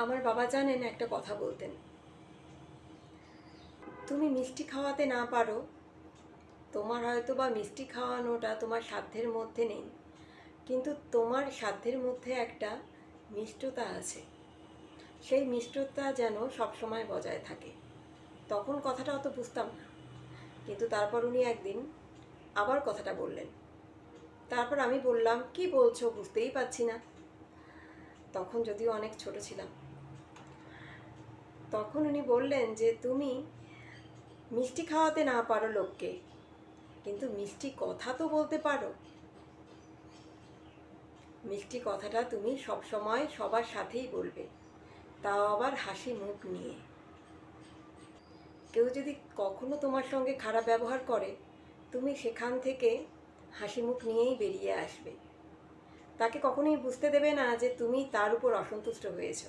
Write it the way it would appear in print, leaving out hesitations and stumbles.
আমার বাবা জানেন একটা কথা বলতেন, তুমি মিষ্টি খাওয়াতে না পারো, তোমার হয়তো বা মিষ্টি খাওয়ানোটা তোমার সাধ্যের মধ্যে নেই, কিন্তু তোমার সাধ্যের মধ্যে একটা মিষ্টতা আছে, সেই মিষ্টতা যেন সবসময় বজায় থাকে। তখন কথাটা অত বুঝতাম না, কিন্তু তারপর উনি একদিন আবার কথাটা বললেন। তারপর আমি বললাম, কি বলছো, বুঝতেই পারছি না। তখন যদিও অনেক ছোট ছিলাম। তখন উনি বললেন যে তুমি মিষ্টি খাওয়াতে না পারো লোককে, কিন্তু মিষ্টি কথা তো বলতে পারো। মিষ্টি কথাটা তুমি সব সময় সবার সাথেই বলবে, তাও আবার হাসি মুখ নিয়ে। কেউ যদি কখনো তোমার সঙ্গে খারাপ ব্যবহার করে, তুমি সেখান থেকে হাসি মুখ নিয়েই বেরিয়ে আসবে। তাকে কখনোই বুঝতে দেবে না যে তুমি তার উপর অসন্তুষ্ট হয়েছো।